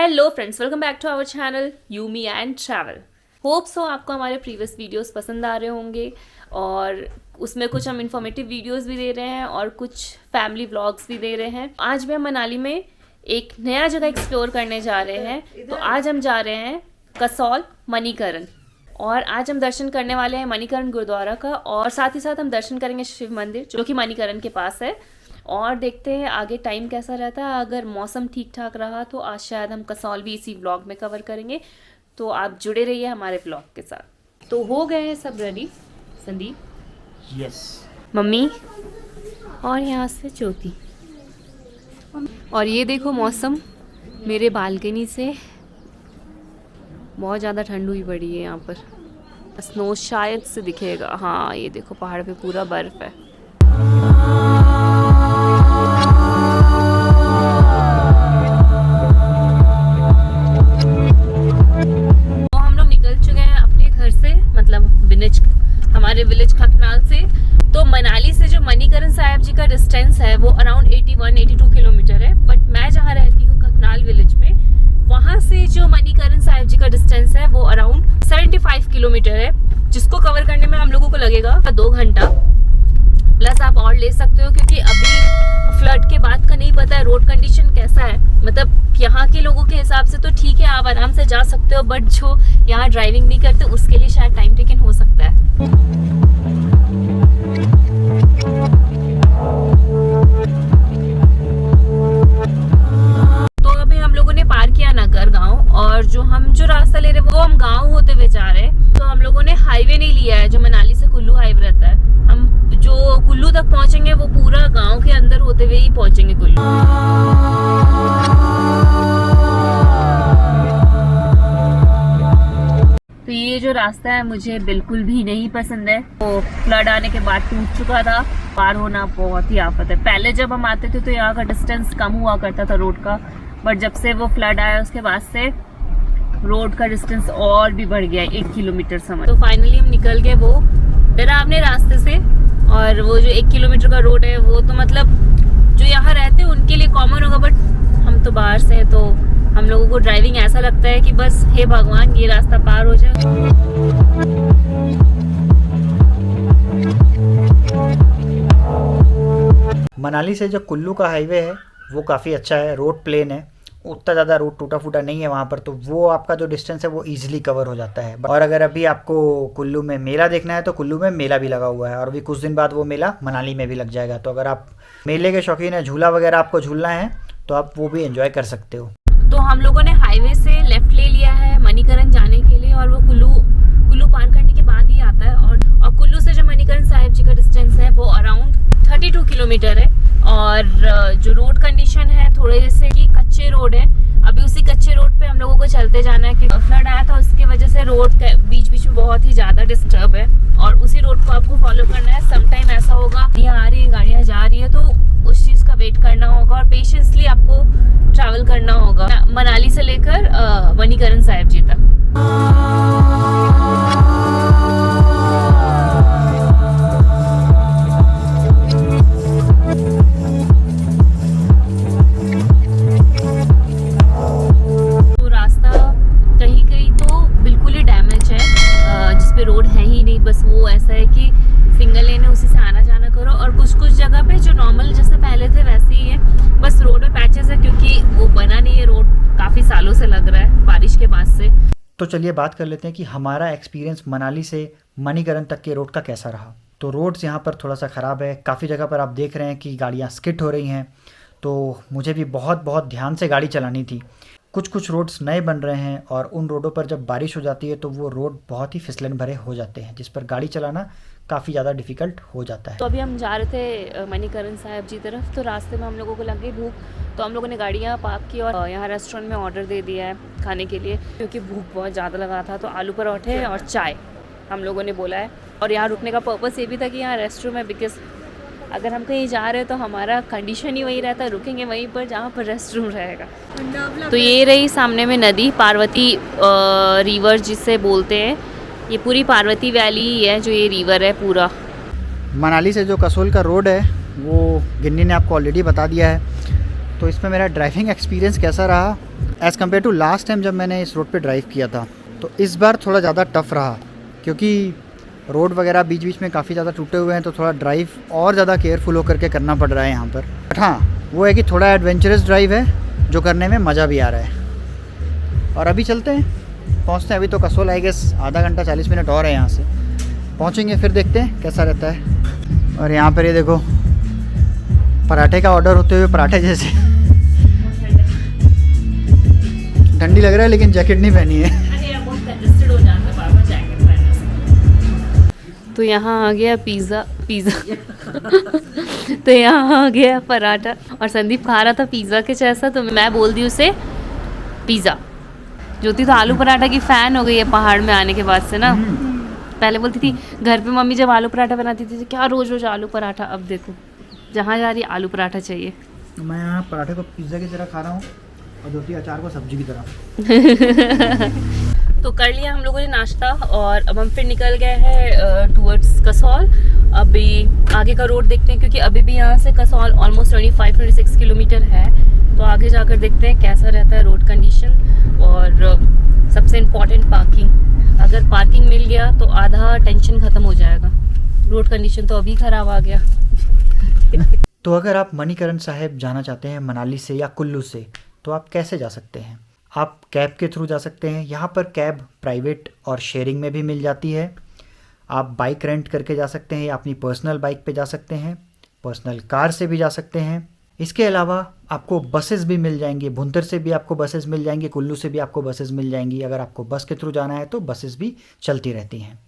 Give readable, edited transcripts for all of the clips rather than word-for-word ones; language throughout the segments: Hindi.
Hello friends, welcome back to our channel you me and travel. Hope so आपको हमारे प्रीवियस वीडियोस पसंद आ रहे होंगे और उसमें कुछ हम इंफॉर्मेटिव वीडियोस भी दे रहे हैं और कुछ फैमिली व्लॉग्स भी दे रहे हैं। आज भी हम मनाली में एक नया जगह एक्सप्लोर करने जा रहे हैं। तो आज हम जा रहे हैं कसौल मणिकरण और आज हम दर्शन करने वाले हैं मणिकरण गुरुद्वारा का और साथ ही साथ हम दर्शन करेंगे शिव मंदिर जो कि मणिकरण के पास है। और देखते हैं आगे टाइम कैसा रहता है। अगर मौसम ठीक ठाक रहा तो आज शायद हम कसौल भी इसी ब्लॉग में कवर करेंगे, तो आप जुड़े रहिए हमारे ब्लॉग के साथ। तो हो गए हैं सब रेडी संदीप? यस। मम्मी और यहाँ से ज्योति। और ये देखो मौसम मेरे बालकनी से बहुत ज़्यादा ठंड हुई पड़ी है। यहाँ पर स्नो शायद से दिखेगा। हाँ ये देखो पहाड़ पे पूरा बर्फ है। हमारे विलेज खकनाल से। तो मनाली से जो मणिकरण साहिब जी का डिस्टेंस है वो अराउंड 81-82 किलोमीटर है। बट मैं जहाँ रहती हूँ खकनाल विलेज में, वहाँ से जो मणिकरण साहिब जी का डिस्टेंस है वो अराउंड 75 किलोमीटर है, जिसको कवर करने में हम लोगों को लगेगा 2 घंटा प्लस। आप और ले सकते हो क्योंकि अभी फ्लड के बाद का नहीं पता है रोड कंडीशन कैसा है। मतलब यहाँ के लोगों के हिसाब से तो ठीक है, आप आराम से जा सकते हो, बट जो यहाँ ड्राइविंग नहीं करते उसके लिए शायद टाइम टेकन हो सकता है। तो अभी हम लोगों ने पार किया नगर गांव और जो रास्ता ले रहे हैं वो हम गांव होते हुए जा रहे हैं। तो हम लोगों ने हाईवे नहीं लिया है जो मनाली से कुल्लू हाईवे रहता है। हम जो कुल्लू तक पहुंचेंगे वो पूरा गांव के अंदर होते हुए ही पहुंचेंगे कुल्लू। तो ये जो रास्ता है मुझे बिल्कुल भी नहीं पसंद है। तो फ्लड आने के बाद टूट चुका था, पार होना बहुत ही आफत है। पहले जब हम आते थे तो यहाँ का डिस्टेंस कम हुआ करता था रोड का, बट जब से वो फ्लड आया उसके बाद से रोड का डिस्टेंस और भी बढ़ गया 1 किलोमीटर समझ। तो फाइनली हम निकल गए वो डरावने रास्ते से। और वो जो 1 किलोमीटर का रोड है वो तो मतलब जो यहाँ रहते हैं उनके लिए कॉमन होगा, बट हम तो बाहर से हैं तो हम लोगों को ड्राइविंग ऐसा लगता है कि बस हे भगवान ये रास्ता पार हो जाए। मनाली से जो कुल्लू का हाईवे है वो काफ़ी अच्छा है, रोड प्लेन है, उतना ज़्यादा रोड टूटा फूटा नहीं है वहाँ पर। तो वो आपका जो डिस्टेंस है वो इजीली कवर हो जाता है। और अगर अभी आपको कुल्लू में मेला देखना है तो कुल्लू में मेला भी लगा हुआ है और अभी कुछ दिन बाद वो मेला मनाली में भी लग जाएगा। तो अगर आप मेले के शौकीन है, झूला वगैरह आपको झूलना है तो आप वो भी एंजॉय कर सकते हो। तो हम लोगों ने हाईवे से लेफ्ट ले लिया है मणिकरण जाने के लिए और वो कुल्लू पार करने के बाद ही आता है। और कुल्लू से जो मणिकरण साहिब जी का डिस्टेंस है वो अराउंड 32 किलोमीटर है। और जो रोड कंडीशन है थोड़े जैसे कि कच्चे रोड है, अभी उसी कच्चे रोड पे हम लोगों को चलते जाना है क्योंकि फ्लड आया था उसकी वजह से रोड बीच बीच में बहुत ही ज़्यादा डिस्टर्ब है और उसी रोड को आपको फॉलो करना है। समटाइम ऐसा होगा गाड़ियाँ आ रही है गाड़ियाँ जा रही है तो उस चीज़ का वेट करना होगा और पेशेंसली आपको ट्रैवल करना होगा मनाली से लेकर मणिकरण साहिब जी तक। रोड है ही नहीं, बस वो ऐसा है कि सिंगल लेन है उसी से आना जाना करो। और कुछ जगह पे जो नॉर्मल जैसे पहले थे वैसे ही है, बस रोड में पैचेस है क्योंकि वो बना नहीं है रोड, काफ़ी सालों से लग रहा है बारिश के बाद से। तो चलिए बात कर लेते हैं कि हमारा एक्सपीरियंस मनाली से मणिकरण तक के रोड का कैसा रहा। तो रोड्स यहाँ पर थोड़ा सा ख़राब है, काफ़ी जगह पर आप देख रहे हैं कि गाड़ियाँ स्किड हो रही हैं। तो मुझे भी बहुत ध्यान से गाड़ी चलानी थी। कुछ रोड्स नए बन रहे हैं और उन रोडों पर जब बारिश हो जाती है तो वो रोड बहुत ही फिसलन भरे हो जाते हैं, जिस पर गाड़ी चलाना काफ़ी ज़्यादा डिफ़िकल्ट हो जाता है। तो अभी हम जा रहे थे मणिकरण साहिब जी तरफ, तो रास्ते में हम लोगों को लग गई भूख, तो हम लोगों ने गाड़ियाँ पार्क की और यहाँ रेस्टोरेंट में ऑर्डर दे दिया है खाने के लिए क्योंकि भूख बहुत ज़्यादा लगा था। तो आलू पराठे और चाय हम लोगों ने बोला है। और यहाँ रुकने का पर्पज़ ये भी था कि यहाँ रेस्टोरेंट है, बिकॉज अगर हम कहीं जा रहे हैं तो हमारा कंडीशन ही वही रहता है, रुकेंगे वहीं पर जहाँ पर रेस्ट रूम रहेगा। तो ये रही सामने में नदी, पार्वती रिवर जिसे बोलते हैं। ये पूरी पार्वती वैली ही है जो ये रिवर है पूरा। मनाली से जो कसोल का रोड है वो गिन्नी ने आपको ऑलरेडी बता दिया है। तो इसमें मेरा ड्राइविंग एक्सपीरियंस कैसा रहा as compare to last time जब मैंने इस रोड पे ड्राइव किया था। तो इस बार थोड़ा ज़्यादा टफ़ रहा क्योंकि रोड वगैरह बीच बीच में काफ़ी ज़्यादा टूटे हुए हैं, तो थोड़ा ड्राइव और ज़्यादा केयरफुल होकर के करना पड़ रहा है यहाँ पर। बट हाँ, वो है कि थोड़ा एडवेंचरस ड्राइव है जो करने में मज़ा भी आ रहा है। और अभी चलते हैं, पहुँचते हैं। अभी तो कसोल आई गेस आधा घंटा 40 मिनट और है यहाँ से, पहुँचेंगे फिर देखते हैं कैसा रहता है। और यहाँ पर ये देखो पराठे का ऑर्डर होते हुए पराठे जैसे ठंडी लग रहा है लेकिन जैकेट नहीं पहनी है। तो यहाँ आ गया पिज़्ज़ा तो यहाँ आ गया पराठा और संदीप खा रहा था पिज़्ज़ा के जैसा, तो मैं बोल दी उसे पिज़्ज़ा। ज्योति तो आलू पराठा की फ़ैन हो गई है पहाड़ में आने के बाद से ना। पहले बोलती थी घर पे मम्मी जब आलू पराठा बनाती थी क्या रोज़ रोज़ आलू पराठा, अब देखो जहाँ जा रही आलू पराठा चाहिए। मैं यहाँ पराठे को पिज़्ज़ा की तरह खा रहा हूँ और ज्योति अचार को सब्जी की तरह। तो कर लिया हम लोगों ने नाश्ता और अब हम फिर निकल गए हैं टूवर्ड्स कसौल। अभी आगे का रोड देखते हैं क्योंकि अभी भी यहाँ से कसौल ऑलमोस्ट 25-26 किलोमीटर है। तो आगे जाकर देखते हैं कैसा रहता है रोड कंडीशन। और सबसे इम्पॉर्टेंट पार्किंग, अगर पार्किंग मिल गया तो आधा टेंशन ख़त्म हो जाएगा। रोड कंडीशन तो अभी ख़राब आ गया। तो अगर आप मणिकरण साहिब जाना चाहते हैं मनाली से या कुल्लू से, तो आप कैसे जा सकते हैं? आप कैब के थ्रू जा सकते हैं। यहाँ पर कैब प्राइवेट और शेयरिंग में भी मिल जाती है। आप बाइक रेंट करके जा सकते हैं या अपनी पर्सनल बाइक पे जा सकते हैं, पर्सनल कार से भी जा सकते हैं। इसके अलावा आपको बसेस भी मिल जाएंगी, भुंतर से भी आपको बसेस मिल जाएंगी, कुल्लू से भी आपको बसेस मिल जाएंगी। अगर आपको बस के थ्रू जाना है तो बसेस भी चलती रहती हैं।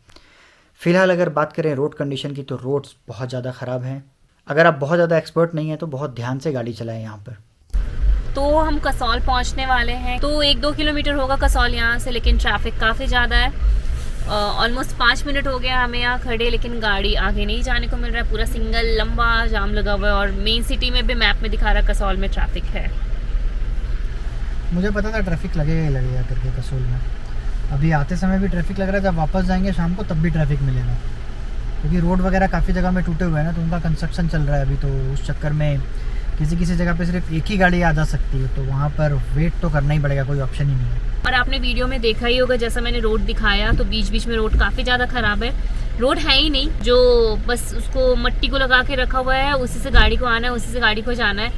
फ़िलहाल अगर बात करें रोड कंडीशन की तो रोड्स बहुत ज़्यादा ख़राब हैं। अगर आप बहुत ज़्यादा एक्सपर्ट नहीं हैं तो बहुत ध्यान से गाड़ी चलाएं यहाँ पर। तो हम कसौल पहुंचने वाले हैं, तो 1-2 किलोमीटर होगा कसौल यहाँ से, लेकिन ट्रैफिक काफ़ी ज़्यादा है। ऑलमोस्ट 5 मिनट हो गया हमें यहाँ खड़े, लेकिन गाड़ी आगे नहीं जाने को मिल रहा है। पूरा सिंगल लंबा जाम लगा हुआ है और मेन सिटी में भी मैप में दिखा रहा है कसौल में ट्रैफिक है। मुझे पता था ट्रैफिक लगेगा ही लगेगा करके कसौल में। अभी आते समय भी ट्रैफिक लग रहा है, जब वापस जाएंगे शाम को तब भी ट्रैफिक मिलेगा क्योंकि रोड वगैरह काफ़ी जगह में टूटे हुए हैं ना, तो उनका कंस्ट्रक्शन चल रहा है अभी। तो उस चक्कर में किसी जगह पे सिर्फ एक ही गाड़ी आ जा सकती है, तो वहाँ पर वेट तो करना ही पड़ेगा, कोई ऑप्शन ही नहीं है। और आपने वीडियो में देखा ही होगा जैसा मैंने रोड दिखाया, तो बीच बीच में रोड काफ़ी ज़्यादा ख़राब है। रोड है ही नहीं, जो बस उसको मट्टी को लगा के रखा हुआ है, उसी से गाड़ी को आना है, उसी से गाड़ी को जाना है।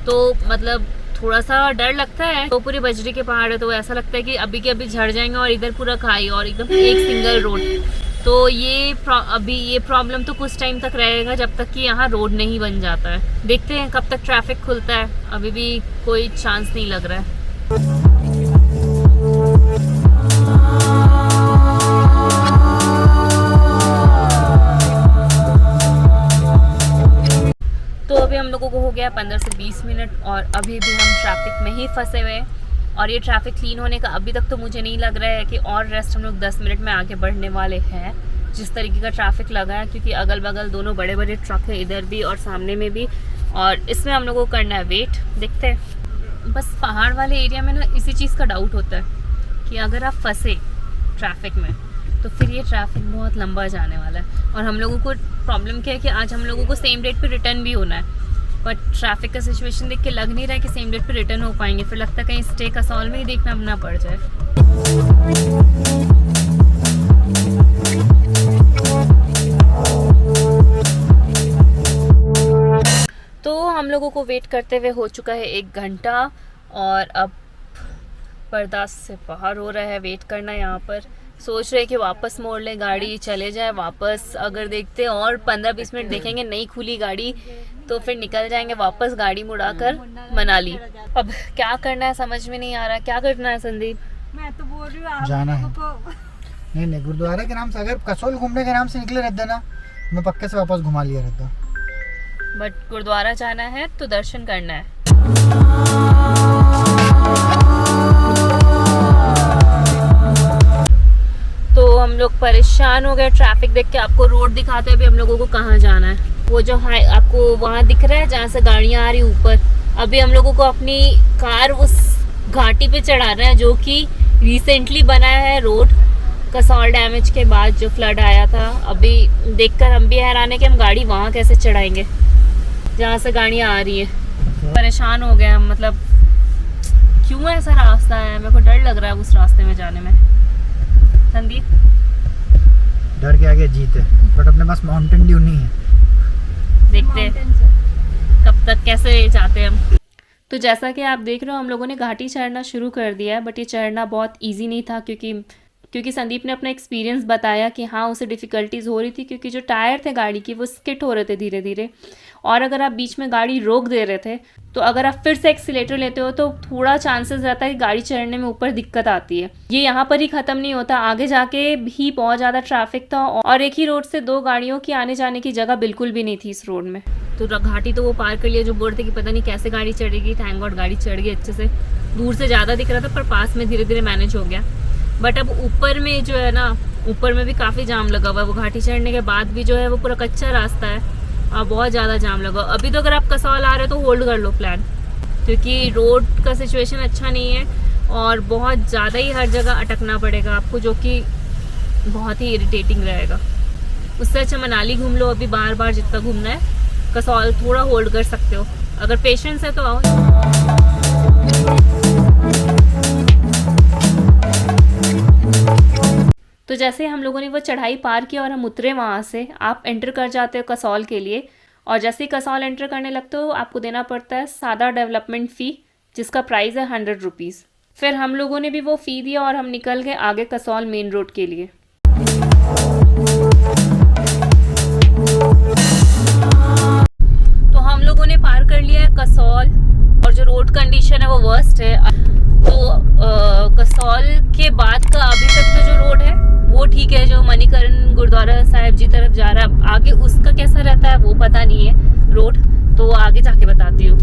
तो मतलब थोड़ा सा डर लगता है। तो पूरे बजरी के पहाड़ है, तो ऐसा लगता है कि अभी के अभी झड़ जाएंगे और इधर पूरा खाई और एकदम एक सिंगल रोड। तो ये अभी ये प्रॉब्लम तो कुछ टाइम तक रहेगा जब तक कि यहाँ रोड नहीं बन जाता है। देखते हैं कब तक ट्रैफिक खुलता है, अभी भी कोई चांस नहीं लग रहा है। तो अभी हम लोगों को हो गया 15 से 20 मिनट और अभी भी हम ट्रैफिक में ही फंसे हुए हैं। और ये ट्रैफिक क्लीन होने का अभी तक तो मुझे नहीं लग रहा है कि और रेस्ट हम लोग 10 मिनट में आगे बढ़ने वाले हैं, जिस तरीके का ट्रैफिक लगा है। क्योंकि अगल बगल दोनों बड़े बड़े ट्रक है, इधर भी और सामने में भी, और इसमें हम लोगों को करना है वेट। देखते हैं। बस पहाड़ वाले एरिया में ना इसी चीज़ का डाउट होता है कि अगर आप फंसे ट्रैफिक में तो फिर ये ट्रैफिक बहुत लंबा जाने वाला है। और हम लोगों को प्रॉब्लम क्या है कि आज हम लोगों को सेम डेट पे रिटर्न भी होना है, बट ट्रैफिक का सिचुएशन देख के लग नहीं रहा है कि सेम डेट पे रिटर्न हो पाएंगे। फिर लगता है कहीं स्टे कसौल में ही देखना पड़ जाए। तो हम लोगों को वेट करते हुए हो चुका है 1 घंटा और अब बर्दाश्त से बाहर हो रहा है वेट करना। यहाँ पर सोच रहे कि वापस मोड़ ले गाड़ी, चले जाए वापस। अगर देखते और 15-20 मिनट देखेंगे नहीं खुली गाड़ी तो फिर निकल जाएंगे वापस गाड़ी मुड़ाकर मनाली। अब क्या करना है समझ में नहीं आ रहा। क्या करना है संदीप? मैं तो बोल रही हूँ जाना है। नहीं गुरुद्वारे के नाम से, अगर कसौल घूमने के नाम से निकले रहते ना, मैं पक्के से वापस घुमा लिया रहता। बट गुरुद्वारा जाना है तो दर्शन करना है। तो हम लोग परेशान हो गए ट्रैफिक देख के। आपको रोड दिखाते हैं अभी हम लोगों को कहाँ जाना है। वो जो आपको वहाँ दिख रहा है जहाँ से गाड़ियाँ आ रही ऊपर, अभी हम लोगों को अपनी कार उस घाटी पे चढ़ाना है जो कि रिसेंटली बना है रोड, कसौल डैमेज के बाद जो फ्लड आया था। अभी देखकर हम भी हैरान है कि हम गाड़ी वहाँ कैसे चढ़ाएंगे जहाँ से गाड़ियाँ आ रही है। परेशान हो गए हम, मतलब क्यों ऐसा रास्ता है, मेरे को डर लग रहा है उस रास्ते में जाने में। संदीप, डर के आगे जीत है, बट अपने पास माउंटेन ड्यू नहीं है। देखते हैं कब तक कैसे जाते हैं हम। तो जैसा कि आप देख रहे हो हम लोगों ने घाटी चढ़ना शुरू कर दिया है, बट ये चढ़ना बहुत इजी नहीं था क्योंकि संदीप ने अपना एक्सपीरियंस बताया कि हाँ उसे डिफ़िकल्टीज़ हो रही थी क्योंकि जो टायर थे गाड़ी की वो स्किट हो रहे थे धीरे धीरे, और अगर आप बीच में गाड़ी रोक दे रहे थे तो अगर आप फिर से एक्सीलेटर लेते हो तो थोड़ा चांसेस रहता है कि गाड़ी चढ़ने में ऊपर दिक्कत आती है। ये यहाँ पर ही ख़त्म नहीं होता, आगे जाके भी बहुत ज़्यादा ट्रैफिक था और एक ही रोड से दो गाड़ियों की आने जाने की जगह बिल्कुल भी नहीं थी इस रोड में। तो घाटी तो वो पार कर लिया, जो बोल रहे थे कि पता नहीं कैसे गाड़ी चढ़ेगी, थैंक गॉड गाड़ी चढ़ गई अच्छे से। दूर से ज़्यादा दिख रहा था पर पास में धीरे धीरे मैनेज हो गया। बट अब ऊपर में जो है ना, ऊपर में भी काफ़ी जाम लगा हुआ है। वो घाटी चढ़ने के बाद भी जो है वो पूरा कच्चा रास्ता है और बहुत ज़्यादा जाम लगा। अभी तो अगर आप कसौल आ रहे हो तो होल्ड कर लो प्लान, क्योंकि रोड का सिचुएशन अच्छा नहीं है और बहुत ज़्यादा ही हर जगह अटकना पड़ेगा आपको, जो कि बहुत ही इरिटेटिंग रहेगा। उससे अच्छा मनाली घूम लो अभी बार बार जितना घूमना है। कसौल थोड़ा होल्ड कर सकते हो, अगर पेशेंस है तो आओ। तो जैसे हम लोगों ने वो चढ़ाई पार की और हम उतरे वहाँ से, आप एंटर कर जाते हो कसौल के लिए, और जैसे ही कसौल एंटर करने लगते हो आपको देना पड़ता है सादा डेवलपमेंट फ़ी, जिसका प्राइस है 100 रुपीज़। फिर हम लोगों ने भी वो फ़ी दिया और हम निकल गए आगे कसौल मेन रोड के लिए। तो हम लोगों ने पार कर लिया है कसौल और जो रोड कंडीशन है वो वर्स्ट है। तो कसौल के बाद का अभी तक तो जो रोड है वो ठीक है, जो मणिकरण गुरुद्वारा साहिब जी तरफ जा रहा है। आगे उसका कैसा रहता है वो पता नहीं है रोड, तो आगे जाके बताती हूँ।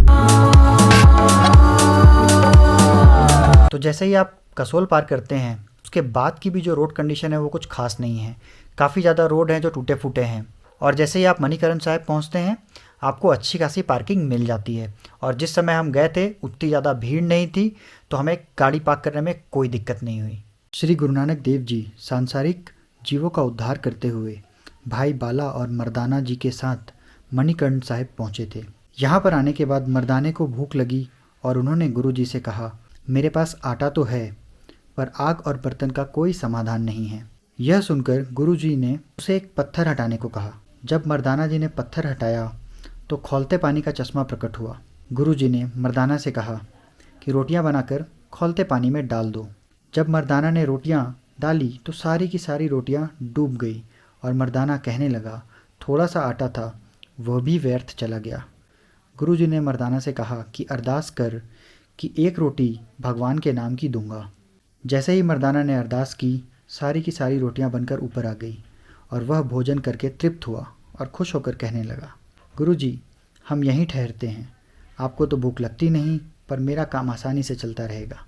तो जैसे ही आप कसौल पार करते हैं उसके बाद की भी जो रोड कंडीशन है वो कुछ खास नहीं है, काफ़ी ज़्यादा रोड हैं जो टूटे फूटे हैं। और जैसे ही आप मणिकरण साहिब पहुँचते हैं आपको अच्छी खासी पार्किंग मिल जाती है, और जिस समय हम गए थे उतनी ज़्यादा भीड़ नहीं थी तो हमें गाड़ी पार्क करने में कोई दिक्कत नहीं हुई। श्री गुरु नानक देव जी सांसारिक जीवों का उद्धार करते हुए भाई बाला और मर्दाना जी के साथ मणिकर्ण साहिब पहुँचे थे। यहाँ पर आने के बाद मर्दाने को भूख लगी और उन्होंने गुरु जी से कहा, मेरे पास आटा तो है पर आग और बर्तन का कोई समाधान नहीं है। यह सुनकर गुरु जी ने उसे एक पत्थर हटाने को कहा। जब मर्दाना जी ने पत्थर हटाया तो खौलते पानी का चश्मा प्रकट हुआ। गुरु जी ने मर्दाना से कहा कि रोटियां बनाकर खौलते पानी में डाल दो। जब मर्दाना ने रोटियां डाली तो सारी की सारी रोटियां डूब गई और मर्दाना कहने लगा, थोड़ा सा आटा था वह भी व्यर्थ चला गया। गुरु जी ने मर्दाना से कहा कि अरदास कर कि एक रोटी भगवान के नाम की दूंगा। जैसे ही मर्दाना ने अरदास की सारी की सारी रोटियां बनकर ऊपर आ गई और वह भोजन करके तृप्त हुआ और खुश होकर कहने लगा, गुरु जी हम यहीं ठहरते हैं, आपको तो भूख लगती नहीं पर मेरा काम आसानी से चलता रहेगा।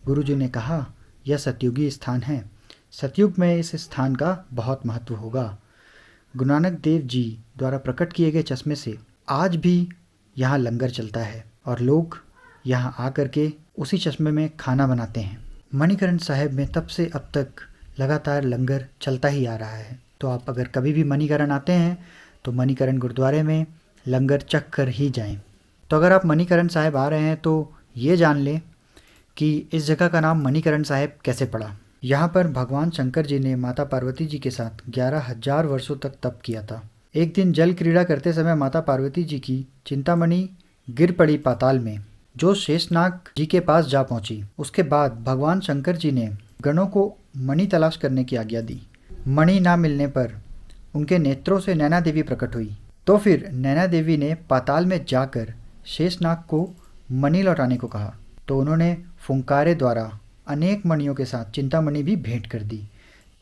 गुरु जी ने कहा, यह सतयुगी स्थान है, सतयुग में इस स्थान का बहुत महत्व होगा। गुरु नानक देव जी द्वारा प्रकट किए गए चश्मे से आज भी यहाँ लंगर चलता है और लोग यहाँ आकर के उसी चश्मे में खाना बनाते हैं। मणिकरण साहिब में तब से अब तक लगातार लंगर चलता ही आ रहा है, तो आप अगर कभी भी मणिकरण आते हैं तो मणिकरण गुरुद्वारे में लंगर चख कर ही जाएं। तो अगर आप मणिकरण साहिब आ रहे हैं तो ये जान लें कि इस जगह का नाम मणिकरण साहिब कैसे पड़ा। यहाँ पर भगवान शंकर जी ने माता पार्वती जी के साथ 11,000 वर्षों तक तप किया था। एक दिन जल क्रीड़ा करते समय माता पार्वती जी की चिंतामणि गिर पड़ी पाताल में, जो शेषनाग जी के पास जा पहुंची। उसके बाद भगवान शंकर जी ने गणों को मणि तलाश करने की आज्ञा दी। मणि ना मिलने पर उनके नेत्रों से नैना देवी प्रकट हुई। तो फिर नैना देवी ने पाताल में जाकर शेषनाग को मणि लौटाने को कहा, तो उन्होंने फुंकारे द्वारा अनेक मणियों के साथ चिंतामणि भी भेंट कर दी।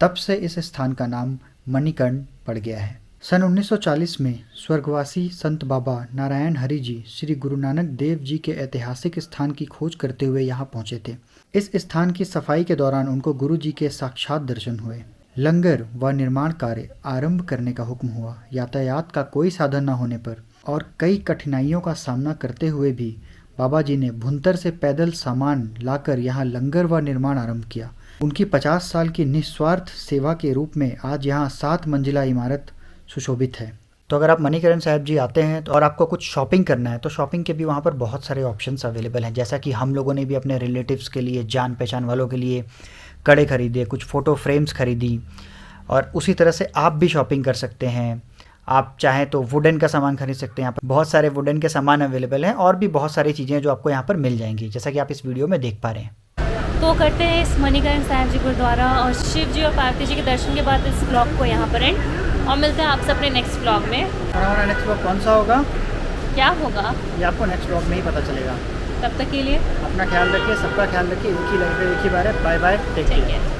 तब से इस स्थान का नाम मणिकर्ण पड़ गया है। सन 1940 में स्वर्गवासी संत बाबा नारायण हरि जी श्री गुरु नानक देव जी के ऐतिहासिक स्थान की खोज करते हुए यहाँ पहुँचे थे। इस स्थान की सफाई के दौरान उनको गुरु जी के साक्षात दर्शन हुए। लंगर व निर्माण कार्य आरंभ करने का हुक्म हुआ। यातायात का कोई साधन न होने पर और कई कठिनाइयों का सामना करते हुए भी बाबा जी ने भुंतर से पैदल सामान लाकर यहाँ लंगर व निर्माण आरंभ किया। उनकी 50 साल की निस्वार्थ सेवा के रूप में आज यहाँ 7 मंजिला इमारत सुशोभित है। तो अगर आप मणिकरण साहिब जी आते हैं तो और आपको कुछ शॉपिंग करना है तो शॉपिंग के भी वहाँ पर बहुत सारे ऑप्शंस अवेलेबल हैं। जैसा कि हम लोगों ने भी अपने रिलेटिव्स के लिए, जान पहचान वालों के लिए कड़े खरीदे, कुछ फ़ोटो फ्रेम्स खरीदी, और उसी तरह से आप भी शॉपिंग कर सकते हैं। आप चाहें तो वुडन का सामान खरीद सकते हैं। यहाँ पर बहुत सारे वुडन के सामान अवेलेबल हैं और भी बहुत सारी चीज़ें जो आपको यहाँ पर मिल जाएंगी, जैसा कि आप इस वीडियो में देख पा रहे हैं। तो करते हैं इस मणिकरण साहिब जी गुरुद्वारा और शिव जी और पार्वती जी के दर्शन के बाद इस ब्लॉग को यहाँ पर एंड, और मिलते हैं आपसे अपने नेक्स्ट ब्लॉग में। और हमारा नेक्स्ट ब्लॉग कौन सा होगा, क्या होगा, ये आपको नेक्स्ट ब्लॉग में ही पता चलेगा। तब तक के लिए अपना ख्याल रखिए, सबका ख्याल रखिए। एक ही लाइफ है, एक ही बार है। Bye bye, take care.